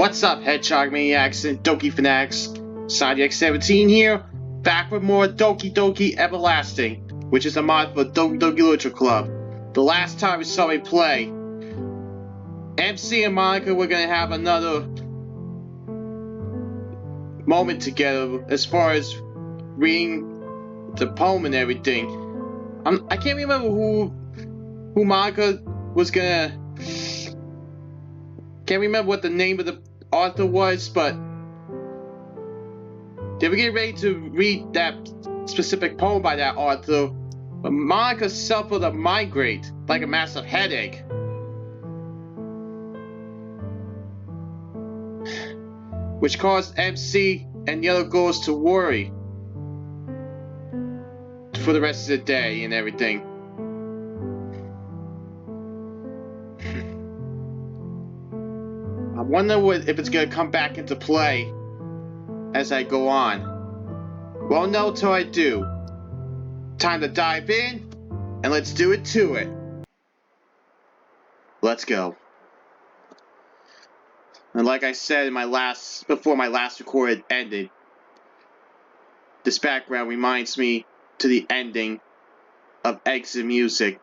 What's up, Hedgehog Maniacs and Doki Fanatics? ZXLTRXNSixBillion here, back with more Doki Doki Everlasting, which is a mod for Doki Doki Literature Club. The last time we saw me play, MC and Monika were gonna have another moment together as far as reading the poem and everything. I can't remember who Monika was gonna. Can't remember what the name of the author was, but they were getting ready to read that specific poem by that author. But Monika suffered a migraine, like a massive headache. Which caused MC and the other girls to worry for the rest of the day and everything. I wonder if it's going to come back into play as I go on. Won't know till I do. Time to dive in, and let's do it to it. Let's go. And like I said in before my last recorded ended, this background reminds me to the ending of Exit Music,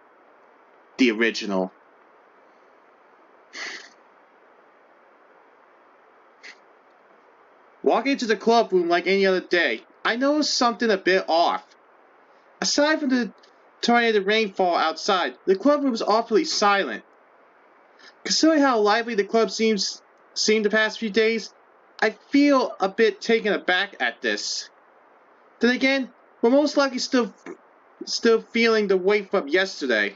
the original. Walking into the club room like any other day, I noticed something a bit off. Aside from the tornado rainfall outside, the club room was awfully silent. Considering how lively the club seemed the past few days, I feel a bit taken aback at this. Then again, we're most likely still feeling the weight from yesterday.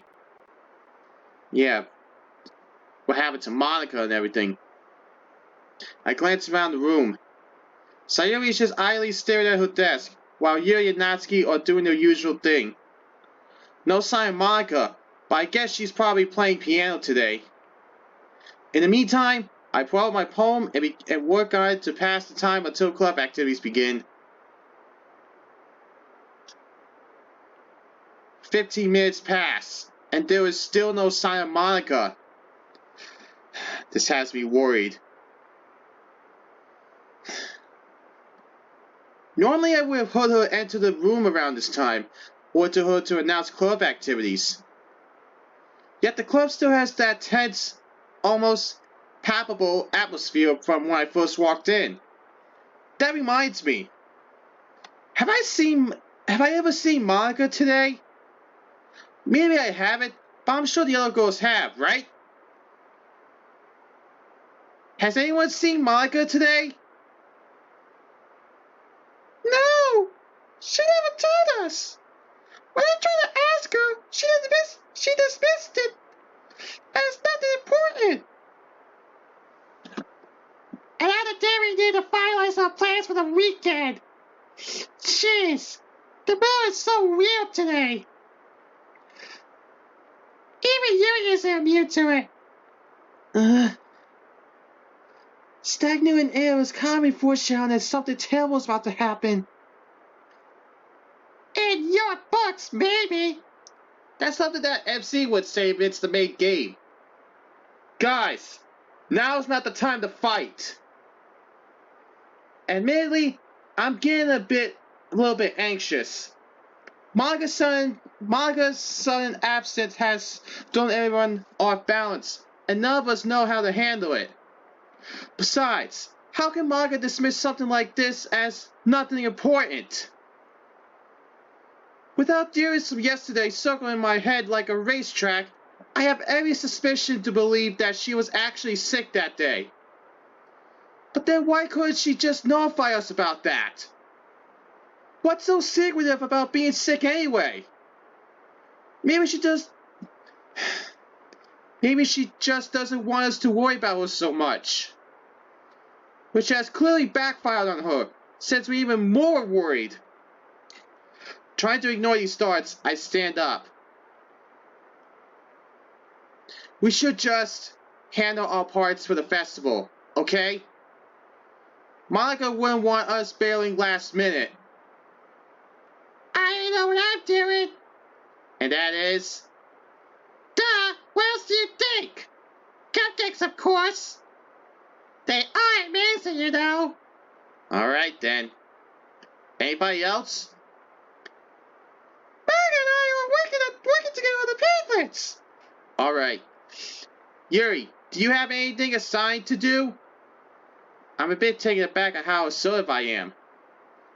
Yeah, what happened to Monika and everything. I glanced around the room. Sayori is just idly staring at her desk, while Yuri and Natsuki are doing their usual thing. No sign of Monika, but I guess she's probably playing piano today. In the meantime, I pull out my poem and work on it to pass the time until club activities begin. 15 minutes pass, and there is still no sign of Monika. This has me worried. Normally I would have heard her enter the room around this time, or to her to announce club activities. Yet the club still has that tense, almost palpable atmosphere from when I first walked in. That reminds me. Have I ever seen Monika today? Maybe I haven't, but I'm sure the other girls have, right? Has anyone seen Monika today? No! She never told us! When I tried to ask her, she dismissed it as nothing important. Another day we need to finalize our plans for the weekend. Jeez, the mood is so weird today. Even you isn't immune to it. Stagnant air is calming foreshadowing that something terrible is about to happen. In your books, maybe. That's something that MC would say if it's the main game. Guys, now's not the time to fight. Admittedly, I'm getting a little bit anxious. Monika's sudden absence has thrown everyone off balance, and none of us know how to handle it. Besides, how can Monika dismiss something like this as nothing important? Without theories from yesterday circling in my head like a racetrack, I have every suspicion to believe that she was actually sick that day. But then why couldn't she just notify us about that? What's so secretive about being sick anyway? Maybe she just doesn't want us to worry about her so much. Which has clearly backfired on her, since we're even more worried. Trying to ignore these thoughts, I stand up. We should just handle our parts for the festival, okay? Monika wouldn't want us bailing last minute. I know what I'm doing. And that is? Duh! What else do you think? Cupcakes, of course! They are amazing, you know. Alright then. Anybody else? Bag and I are working together on the pamphlets. Alright. Yuri, do you have anything assigned to do? I'm a bit taken aback at how assertive I am.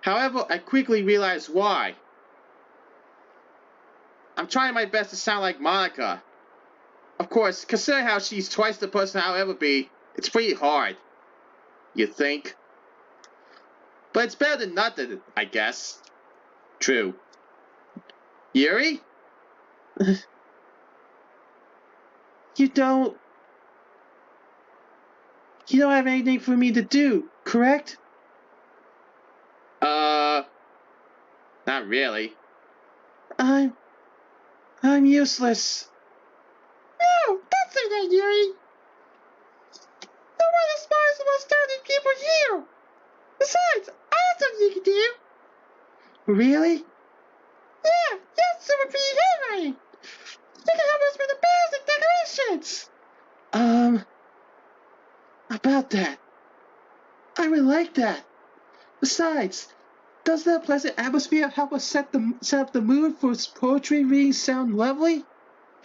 However, I quickly realized why. I'm trying my best to sound like Monika. Of course, considering how she's twice the person I'll ever be, it's pretty hard. You think? But it's better than nothing, I guess. True. Yuri? You don't have anything for me to do, correct? Not really. I'm useless. No, don't say that, Yuri. You're one of the smartest and most talented people here. Besides, I have something you can do. Really? Yeah, you're super pretty handwriting. You can help us with the bells and decorations. About that. I really like that. Besides, doesn't that pleasant atmosphere help us set up the mood for poetry reading sound lovely?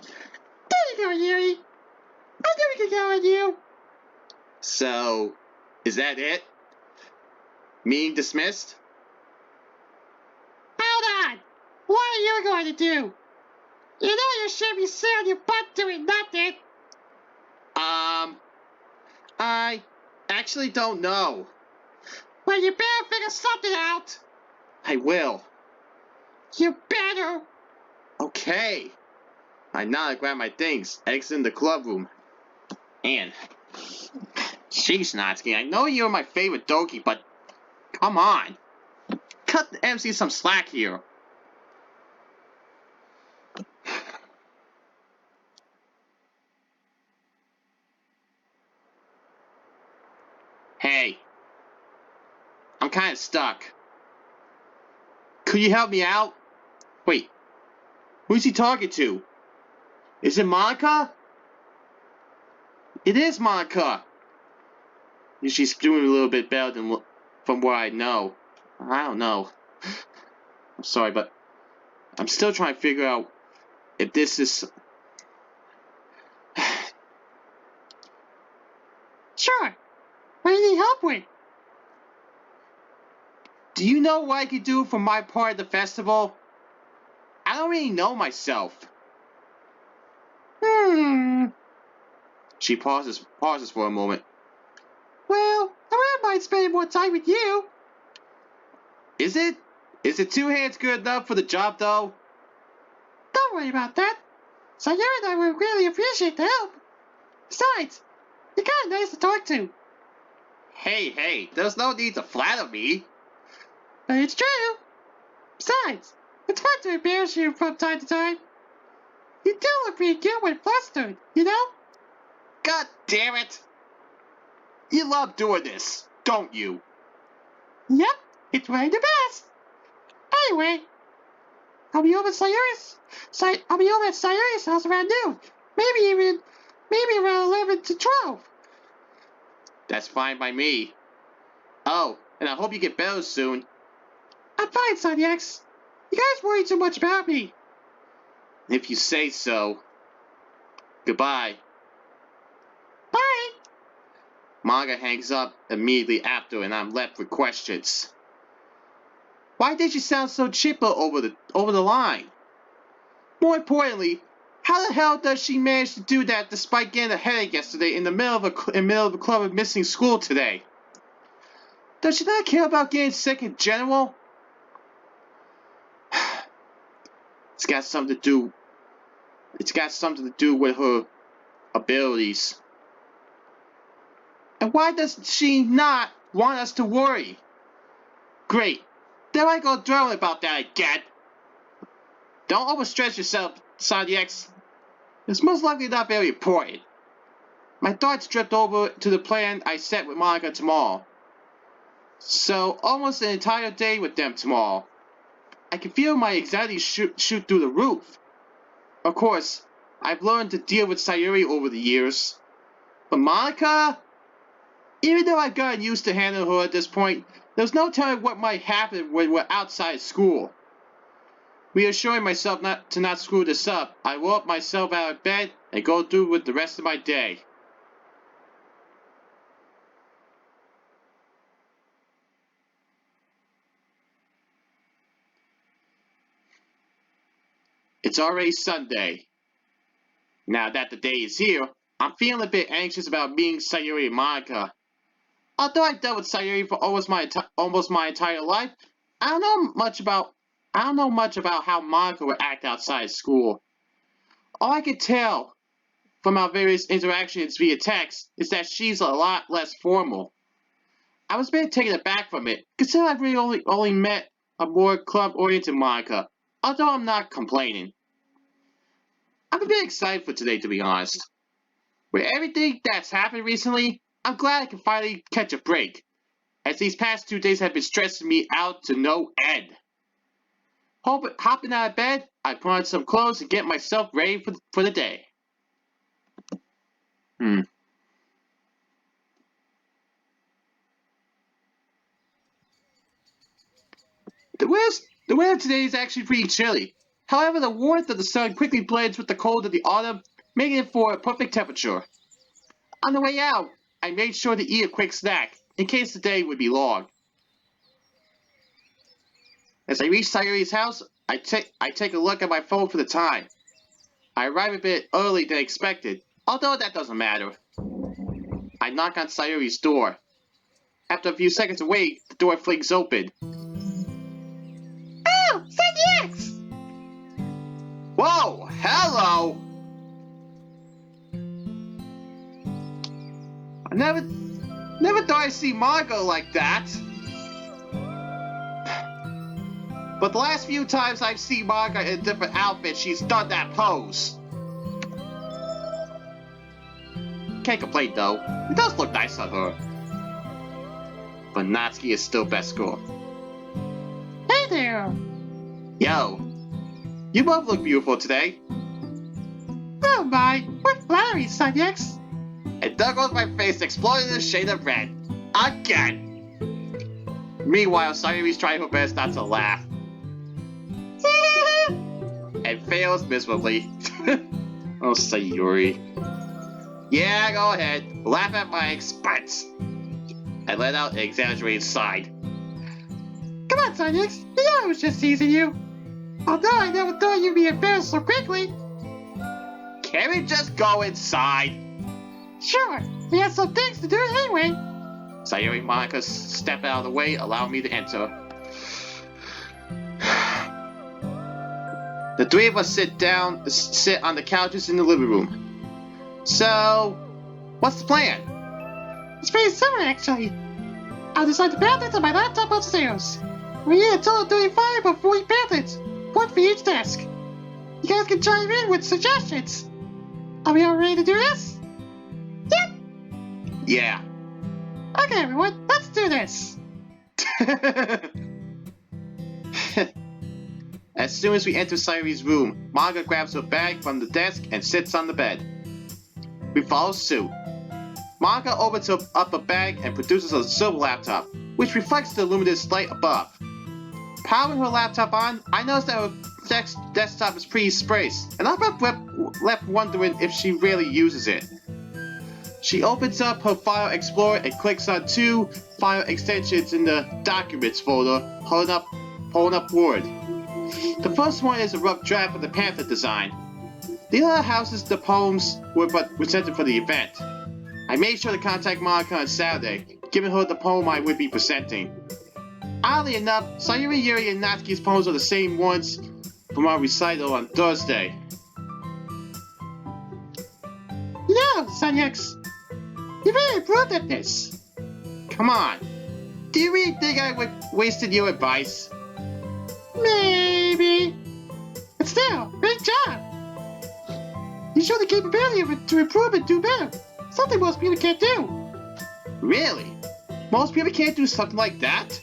There you go, Yuri. I knew we could count on you. So, is that it? Meeting dismissed? Hold on! What are you going to do? You know you should be sitting on your butt doing nothing. I actually don't know. Well, you better figure something out. I will. You better. Okay. I now grab my things, exit the club room. And, jeez, Natsuki, I know you're my favorite dokie, but come on. Cut the MC some slack here. Hey. I'm kind of stuck. Could you help me out? Wait. Who's he talking to? Is it Monika? It is Monika. She's doing a little bit better than from what I know. I don't know. I'm sorry, but I'm still trying to figure out if this is... Sure. What do you need help with? Do you know what I could do for my part of the festival? I don't really know myself. She pauses for a moment. Well, I wouldn't mind spending more time with you. Is it? Is it two hands good enough for the job, though? Don't worry about that. Sayori and I would really appreciate the help. Besides, you're kind of nice to talk to. Hey, there's no need to flatter me. But it's true. Besides, it's fun to embarrass you from time to time. You do look pretty good when flustered, you know? God damn it! You love doing this, don't you? Yep, it's really the best. Anyway, I'll be over at Sayori's house around noon. Maybe around 11 to 12. That's fine by me. Oh, and I hope you get better soon. I'm fine, Son X. You guys worry too much about me. If you say so. Goodbye. Bye. Monika hangs up immediately after, and I'm left with questions. Why did she sound so chipper over the line? More importantly, how the hell does she manage to do that despite getting a headache yesterday in the middle of a club and missing school today? Does she not care about getting sick in general? It's got something to do with her abilities. And why does she not want us to worry? Great. There I go dwelling about that again. Don't overstress yourself, Side X. It's most likely not very important. My thoughts drift over to the plan I set with Monika tomorrow. So, almost an entire day with them tomorrow. I can feel my anxiety shoot through the roof. Of course, I've learned to deal with Sayori over the years. But Monika? Even though I've gotten used to handling her at this point, there's no telling what might happen when we're outside school. Reassuring myself not to screw this up, I roll up myself out of bed and go through with the rest of my day. It's already Sunday. Now that the day is here, I'm feeling a bit anxious about meeting Sayori and Monika. Although I've dealt with Sayori for almost my entire life, I don't know much about how Monika would act outside school. All I can tell from our various interactions via text is that she's a lot less formal. I was a bit taken aback from it, considering I've really only met a more club-oriented Monika, although I'm not complaining. I'm a bit excited for today, to be honest. With everything that's happened recently, I'm glad I can finally catch a break, as these past 2 days have been stressing me out to no end. Hopping out of bed, I put on some clothes and get myself ready for the day. The weather today is actually pretty chilly. However, the warmth of the sun quickly blends with the cold of the autumn, making it for a perfect temperature. On the way out, I made sure to eat a quick snack, in case the day would be long. As I reach Sayori's house, I take a look at my phone for the time. I arrive a bit early than expected, although that doesn't matter. I knock on Sayori's door. After a few seconds of wait, the door flings open. Oh, ZX! Whoa! Hello! I never thought I'd see Margot like that. But the last few times I've seen Margot in a different outfit, she's done that pose. Can't complain though. It does look nice on her. But Natsuki is still best girl. Hey there! Yo, you both look beautiful today. Oh my, what flattery, ZX! And there goes my face exploding in a shade of red. Again! Meanwhile, Sayori's trying her best not to laugh. And fails miserably. Oh, Sayori. Yeah, go ahead. Laugh at my expense. I let out an exaggerated sigh. Come on, ZX, you know I was just teasing you. Although I never thought you'd be embarrassed so quickly. Can we just go inside? Sure, we have some things to do anyway. Sayori and Monika step out of the way, allow me to enter. The three of us sit on the couches in the living room. So, what's the plan? It's pretty similar, actually. I'll decide the pamphlets on my laptop upstairs. We need a total of 35 or 40 pamphlets, one for each desk. You guys can chime in with suggestions. Are we all ready to do this? Yep. Yeah. Okay, everyone, let's do this. As soon as we enter Sayori's room, Monika grabs her bag from the desk and sits on the bed. We follow suit. Monika opens up a bag and produces a silver laptop, which reflects the luminous light above. Powering her laptop on, I notice that her desktop is pretty spaced, and I'm left wondering if she really uses it. She opens up her File Explorer and clicks on two file extensions in the Documents folder, pulling up Word. The first one is a rough draft of the pamphlet design. The other houses the poems were presented for the event. I made sure to contact Monika on Saturday, giving her the poem I would be presenting. Oddly enough, Sayori, Yuri, and Natsuki's poems are the same ones from our recital on Thursday. No, ZX. You really improved at this. Come on. Do you really think I wasted your advice? Maybe. But still, great job. You showed the capability to improve and do better. Something most people can't do. Really? Most people can't do something like that?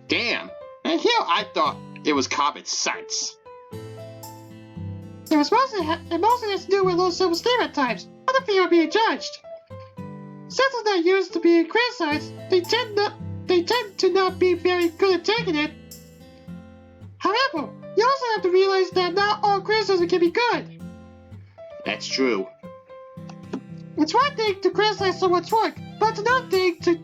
Damn. And here I thought it was common sense. It mostly has to do with low self-esteem at times. Other people are being judged. Since they're used to being criticized, they tend to not be very good at taking it. However, you also have to realize that not all criticism can be good. That's true. It's one thing to criticize someone's work, but it's another thing to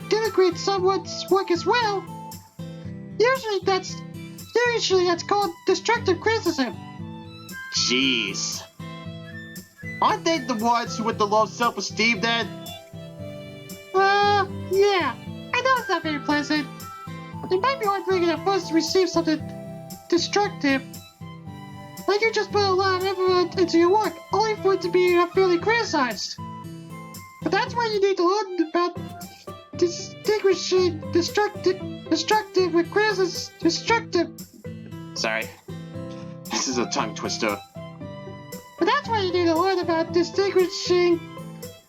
denigrate someone's work as well. Usually that's called destructive criticism. Jeez. Aren't they the ones with the low self-esteem then? Yeah. I know it's not very pleasant. It might be wondering at first to receive something destructive. Like you just put a lot of effort into your work, only for it to be unfairly criticized. But that's why you need to learn about distinguishing destructive with destructive. Sorry. This is a tongue twister. But that's why you need to learn about distinguishing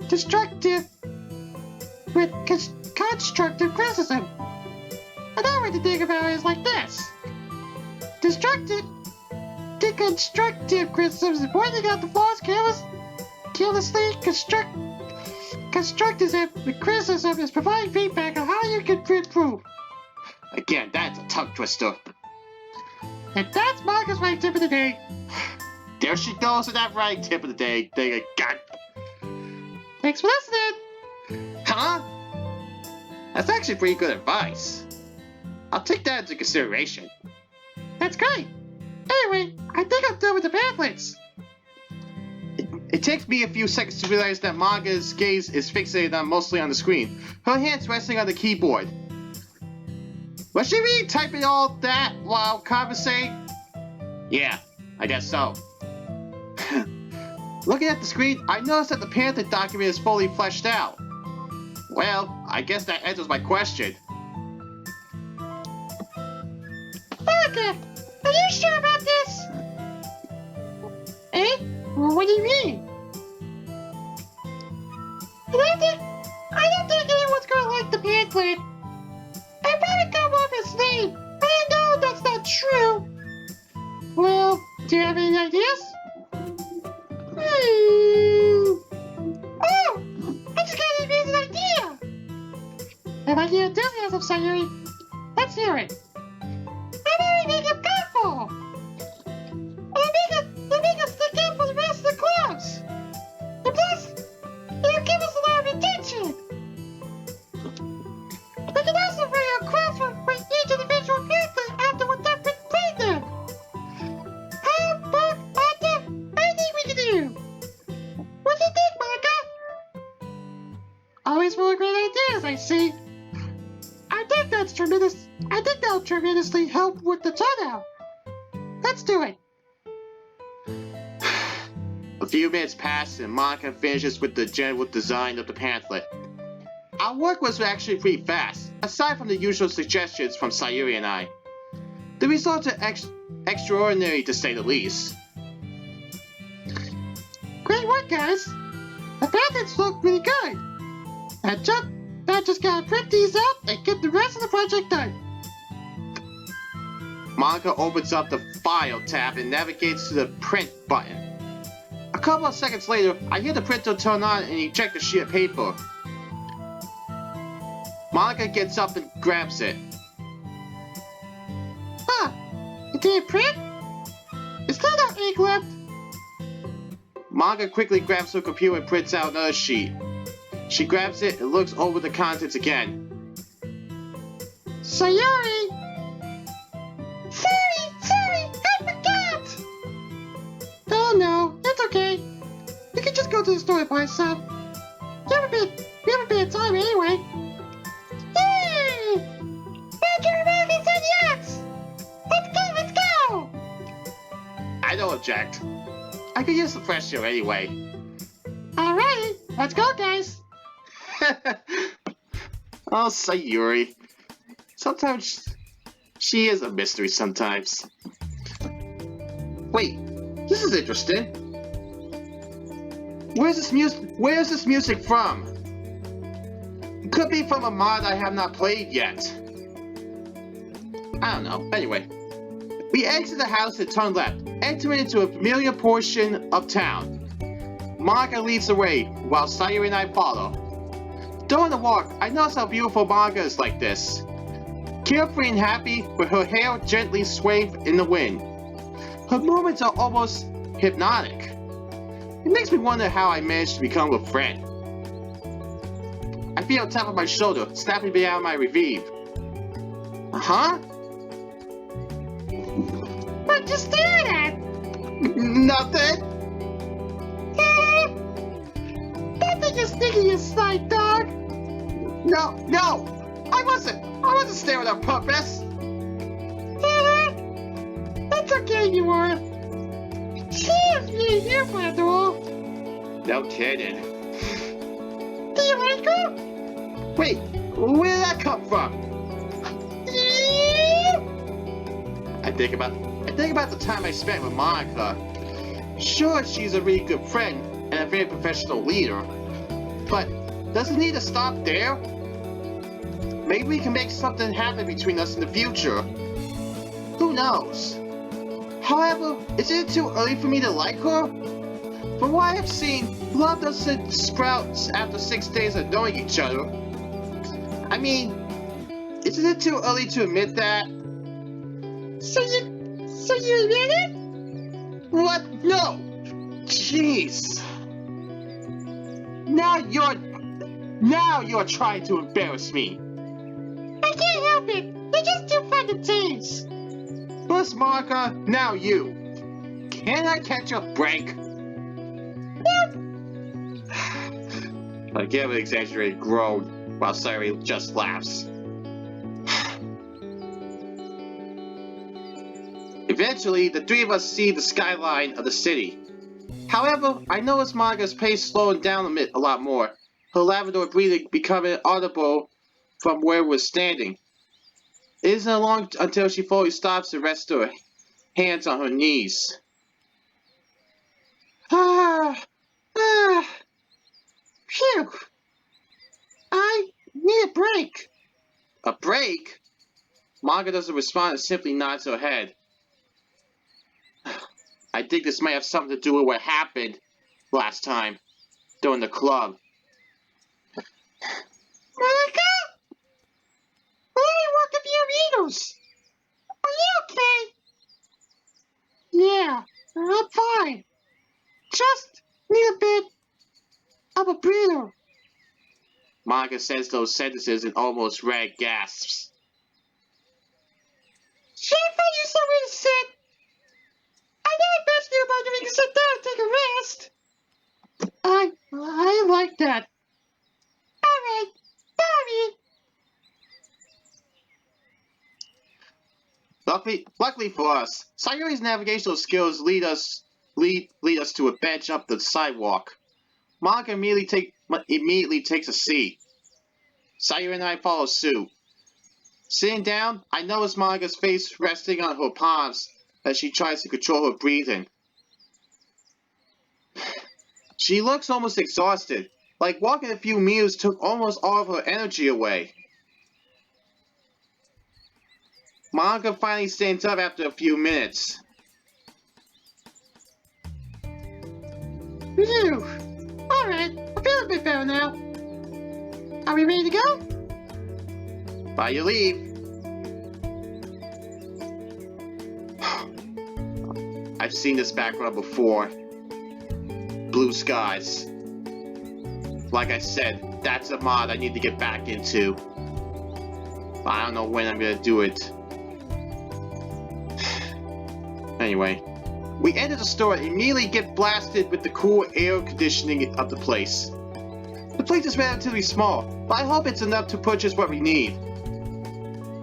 destructive with constructive criticism. Another way to think about it is like this. Deconstructive criticism is pointing out the flaws carelessly. Constructivism with criticism is providing feedback on how you can improve. Again, that's a tongue twister. And that's Monika's right tip of the day. There she goes with that right tip of the day. God. Thanks for listening. Huh? That's actually pretty good advice. I'll take that into consideration. That's great. Anyway, I think I'm done with the pamphlets. It takes me a few seconds to realize that Monika's gaze is fixated mostly on the screen, her hands resting on the keyboard. Was she really typing all that while conversating? Yeah, I guess so. Looking at the screen, I noticed that the pamphlet document is fully fleshed out. Well, I guess that answers my question. Monika, are you sure about this? Eh? Well, what do you mean? I don't think anyone's gonna like the pamphlet. I probably come off his name, but I know that's not true. Well, do you have any ideas? Oh! I just got an amazing idea! An idea of enthusiasm, Sayori. Let's hear it. How about we make him colorful? We'll make us stick out for the rest of the clubs. And plus, it'll give us a lot of attention. We can also bring out quotes for each individual pamphlet after we're done playing them. How about anything we can do? What do you think, Monika? Always full of great ideas, I see. I think that'll tremendously help with the turnout. Let's do it. A few minutes pass and Monika finishes with the general design of the pamphlet. Our work was actually pretty fast, aside from the usual suggestions from Sayori and I. The results are extraordinary to say the least. Great work, guys. The pamphlets look really good. I just gotta print these out and get the rest of the project done. Monika opens up the File tab and navigates to the Print button. A couple of seconds later, I hear the printer turn on and eject a sheet of paper. Monika gets up and grabs it. Huh? It didn't print? Is there no ink left? Monika quickly grabs her computer and prints out another sheet. She grabs it and looks over the contents again. Sayori! Sorry, I forgot! Oh no, it's okay. We can just go to the store and buy some. We haven't been in time anyway. Yay! Roger Rabbit said yes! Let's go! I don't object. I could use some fresh air anyway. Alright, let's go, guys. Oh, Sayori. Sometimes she is a mystery sometimes. Wait, this is interesting. Where is this music from? It could be from a mod I have not played yet. I don't know. Anyway, we exit the house and turn left, entering into a familiar portion of town. Monika leads the way, while Sayori and I follow. During the walk, I notice how beautiful Monika is like this. Carefree and happy, with her hair gently swaying in the wind. Her movements are almost hypnotic. It makes me wonder how I managed to become a friend. I feel a tap on my shoulder, snapping me out of my revive. Huh? What you staring at? Nothing. That thing is sneaking you side dog. No! I wasn't staring on purpose. That's okay, you are. Cheers, you here, after all. No kidding. Do you like her? Wait, where did that come from? I think about the time I spent with Monika. Sure, she's a really good friend and a very professional leader, but does it need to stop there? Maybe we can make something happen between us in the future. Who knows? However, is it too early for me to like her? From what I've seen, love doesn't sprout after 6 days of knowing each other. I mean, isn't it too early to admit that? So you admit it? What? No! Jeez! Now you're trying to embarrass me. I can't help it. You're just too fun to tease. First Monika, now you. Can I catch a break? I give an exaggerated groan while Sayori just laughs. Eventually, the three of us see the skyline of the city. However, I notice Monika's pace slowing down a lot more, her lavender breathing becoming audible from where we're standing. It isn't long until she fully stops and rests her hands on her knees. Phew. I need a break. A break? Monika doesn't respond and simply nods her head. I think this might have something to do with what happened last time during the club. Monika? I only walked a few meters. Are you okay? Yeah, I'm fine. Just need a bit of a breather. Monika says those sentences in almost rag gasps. Should I find you somewhere to sit? I know I best you about you can sit down and take a rest. I like that. Alright, sorry. Luckily for us, Sayori's navigational skills lead us to a bench up the sidewalk. Monika immediately takes a seat. Sayori and I follow suit. Sitting down, I notice Monika's face resting on her palms as she tries to control her breathing. She looks almost exhausted, like walking a few meters took almost all of her energy away. Monika finally stands up after a few minutes. Phew. Alright, I feel a bit better now. Are we ready to go? By your leave. I've seen this background before. Blue skies. Like I said, that's a mod I need to get back into. But I don't know when I'm gonna do it. Anyway, we enter the store and immediately get blasted with the cool air conditioning of the place. The place is relatively small, but I hope it's enough to purchase what we need.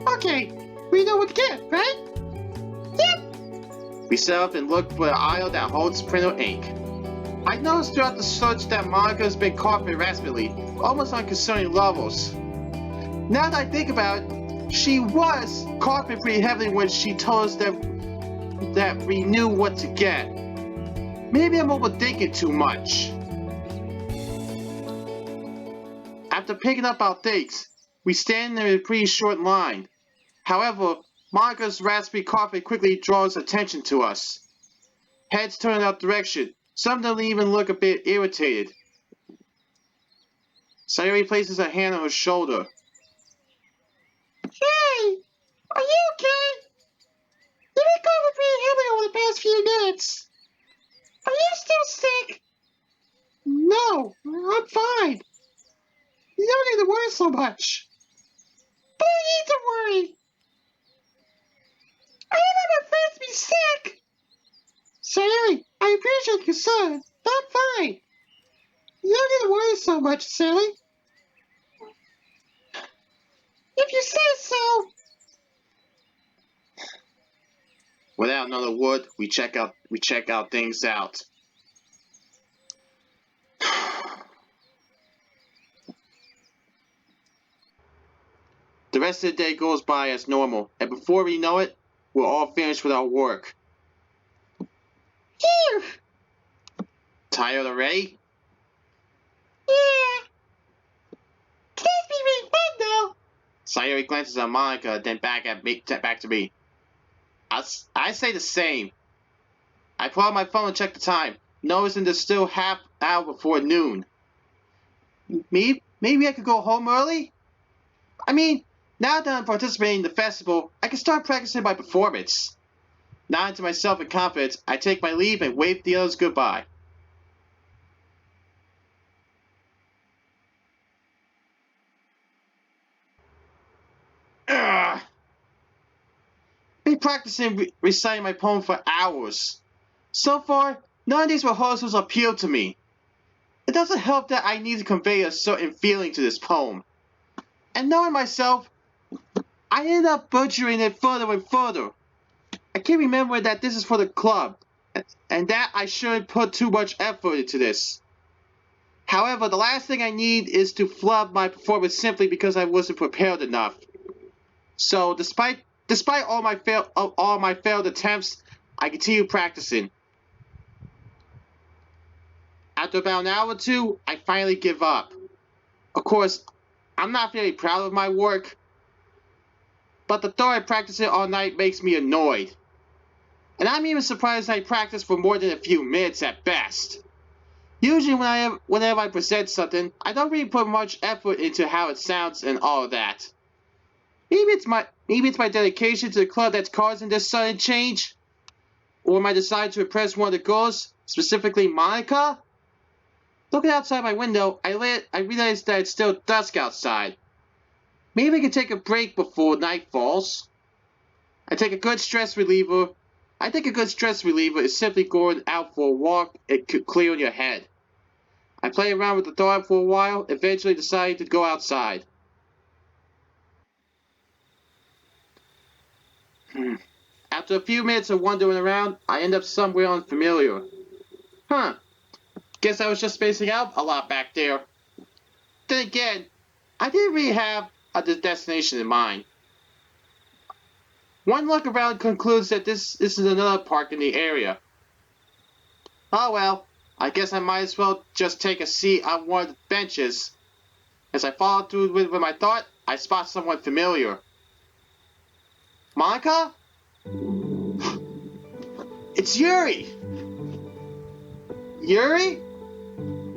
Okay, we know what to get, right? Yep. We set up and look for the aisle that holds printer ink. I noticed throughout the search that Monika's been caught harassmently, almost on concerning levels. Now that I think about it, she was caught pretty heavily when she told us that we knew what to get. Maybe I'm overthinking too much. After picking up our things, we stand in a pretty short line. However, Monika's raspy coffee quickly draws attention to us. Heads turn in our direction, Some of them even look a bit irritated. Sayori places her hand on her shoulder. Hey! Are you okay? You've been going pretty heavy over the past few minutes. Are you still sick? No, I'm fine. You don't need to worry so much. But I need to worry. I don't want my friends to be sick. Sayori, I appreciate your concern, but I'm fine. You don't need to worry so much, Sally. If you say so. Without another word, we check out things out. The rest of the day goes by as normal, and before we know it, we're all finished with our work. Phew! Tired already? Yeah. Today's been really fun, though. Sayori glances at Monika, then back to me. I say the same. I pull out my phone and check the time, noticing there's still half hour before noon. Maybe I could go home early? I mean, now that I'm participating in the festival, I can start practicing my performance. Nodding to myself in confidence, I take my leave and wave the others goodbye. Ugh. Been practicing reciting my poem for hours. So far, none of these rehearsals appeal to me. It doesn't help that I need to convey a certain feeling to this poem. And knowing myself, I ended up butchering it further and further. I keep remembering that this is for the club, and that I shouldn't put too much effort into this. However, the last thing I need is to flub my performance simply because I wasn't prepared enough. So, despite all my failed attempts, I continue practicing. After about an hour or two, I finally give up. Of course, I'm not very proud of my work, but the thought of practicing all night makes me annoyed. And I'm even surprised I practice for more than a few minutes at best. Usually whenever I present something, I don't really put much effort into how it sounds and all of that. Maybe it's my dedication to the club that's causing this sudden change? Or my desire to impress one of the girls, specifically Monika? Looking outside my window, I realize that it's still dusk outside. Maybe I can take a break before night falls. I think a good stress reliever is simply going out for a walk and clearing your head. I play around with the thought for a while, eventually deciding to go outside. After a few minutes of wandering around, I end up somewhere unfamiliar. Guess I was just spacing out a lot back there. Then again, I didn't really have a destination in mind. One look around concludes that this is another park in the area. Oh well, I guess I might as well just take a seat on one of the benches. As I follow through with my thought, I spot someone familiar. Monika? It's Yuri! Yuri?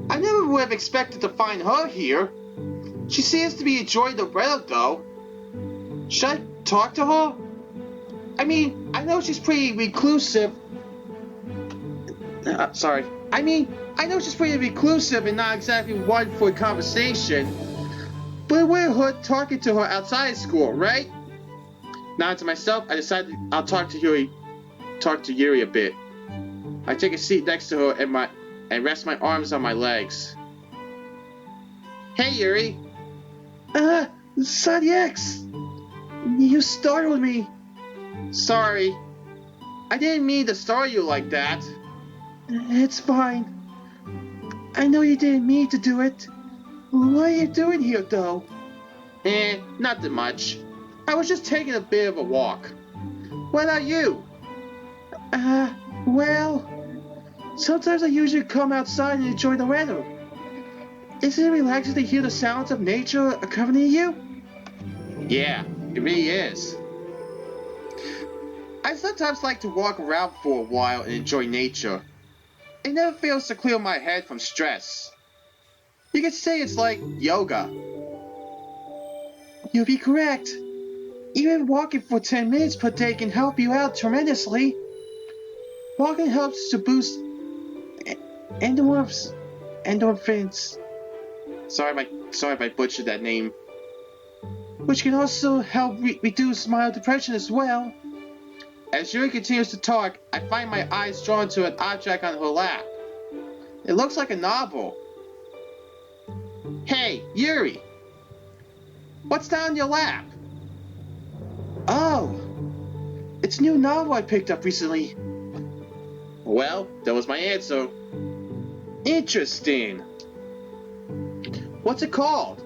I never would have expected to find her here. She seems to be enjoying the weather, though. Should I talk to her? I mean, I know she's pretty reclusive. I know she's pretty reclusive and not exactly one for conversation. But it wouldn't hurt talking to her outside school, right? Nodding to myself, I decided I'll talk to Yuri a bit. I take a seat next to her and rest my arms on my legs. Hey, Yuri. Sonny X. You startled me. Sorry. I didn't mean to startle you like that. It's fine. I know you didn't mean to do it. What are you doing here, though? Nothing much. I was just taking a bit of a walk. What about you? Well, sometimes I usually come outside and enjoy the weather. Isn't it relaxing to hear the sounds of nature accompanying you? Yeah, it really is. I sometimes like to walk around for a while and enjoy nature. it never fails to clear my head from stress. You could say it's like yoga. You'll be correct. Even walking for 10 minutes per day can help you out tremendously. Walking helps to boost endorphins. Sorry if I butchered that name. Which can also help reduce mild depression as well. As Yuri continues to talk, I find my eyes drawn to an object on her lap. It looks like a novel. Hey, Yuri! What's down your lap? Oh, it's a new novel I picked up recently. Well, that was my answer. Interesting. What's it called?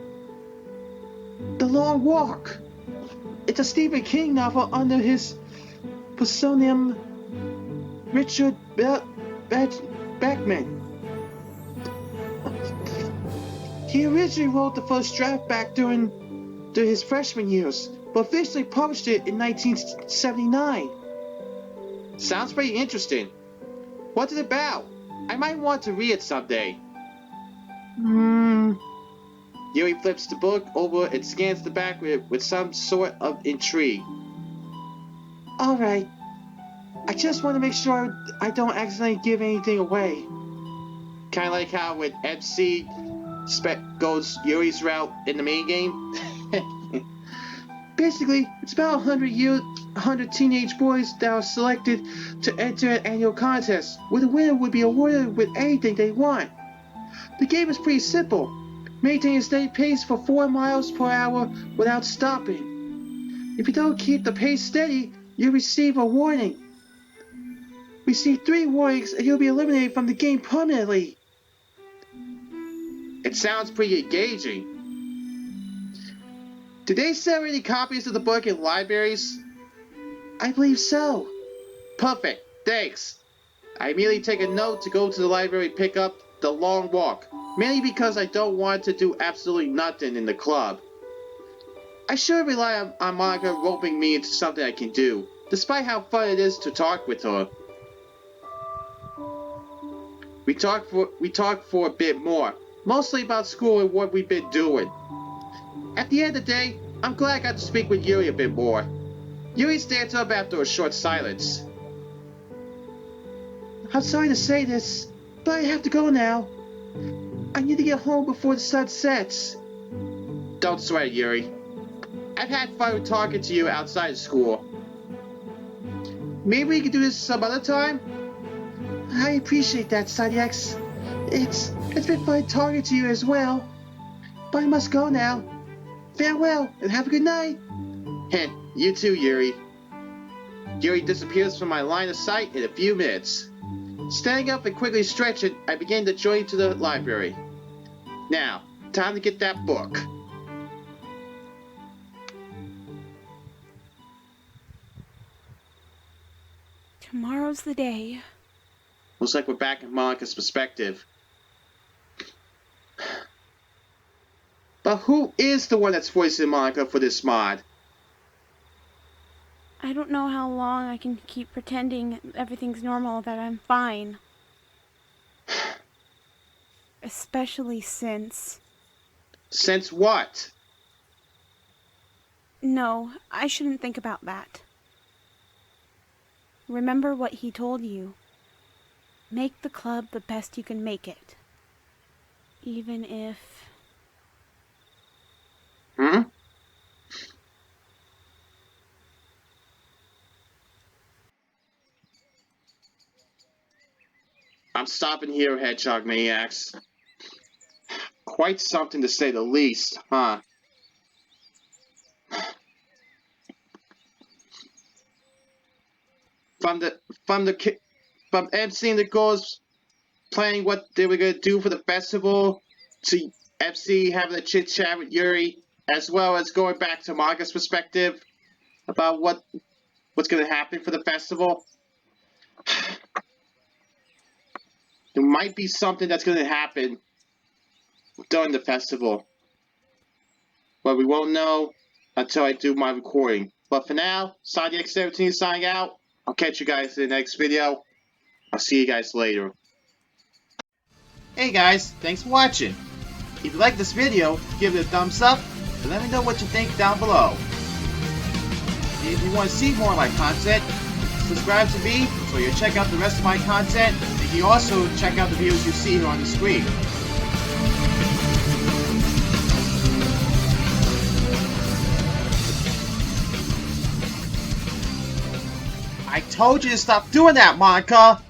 The Long Walk. It's a Stephen King novel under his pseudonym Richard Bachman. He originally wrote the first draft back during his freshman years, but officially published it in 1979. Sounds pretty interesting. What's it about? I might want to read it someday. Yuri flips the book over and scans the back with some sort of intrigue. Alright. I just want to make sure I don't accidentally give anything away. Kinda like how when MC goes Yuri's route in the main game. Basically, it's about 100 teenage boys that are selected to enter an annual contest, where the winner would be awarded with anything they want. The game is pretty simple. Maintain a steady pace for 4 miles per hour without stopping. If you don't keep the pace steady, you'll receive a warning. Receive 3 warnings and you'll be eliminated from the game permanently. It sounds pretty engaging. Did they sell any copies of the book in libraries? I believe so. Perfect, thanks. I immediately take a note to go to the library and pick up The Long Walk, mainly because I don't want to do absolutely nothing in the club. I should rely on Monika roping me into something I can do, despite how fun it is to talk with her. We talk for a bit more, mostly about school and what we've been doing. At the end of the day, I'm glad I got to speak with Yuri a bit more. Yuri stands up after a short silence. I'm sorry to say this, but I have to go now. I need to get home before the sun sets. Don't sweat it, Yuri. I've had fun talking to you outside of school. Maybe we can do this some other time? I appreciate that, X. It's been fun talking to you as well. But I must go now. Farewell, and have a good night. Heh, you too, Yuri. Yuri disappears from my line of sight in a few minutes. Standing up and quickly stretching, I begin the journey to the library. Now, time to get that book. Tomorrow's the day. Looks like we're back in Monika's perspective. But who is the one that's voicing Monika for this mod? I don't know how long I can keep pretending everything's normal, that I'm fine. Especially since... Since what? No, I shouldn't think about that. Remember what he told you. Make the club the best you can make it. Even if... I'm stopping here, Hedgehog Maniacs. Quite something to say the least, huh? From emceeing the girls planning what they were gonna do for the festival, to MC having a chit chat with Yuri, as well as going back to Monika's perspective about what's gonna happen for the festival. There might be something that's gonna happen during the festival, but we won't know until I do my recording. But for now, ZXLTRXNSixBillion signing out. I'll catch you guys in the next video. I'll see you guys later. Hey guys, thanks for watching. If you like this video, give it a thumbs up and let me know what you think down below. And if you want to see more of my content, subscribe to me so you'll check out the rest of my content, and you can also check out the videos you see here on the screen. I told you to stop doing that, Monika!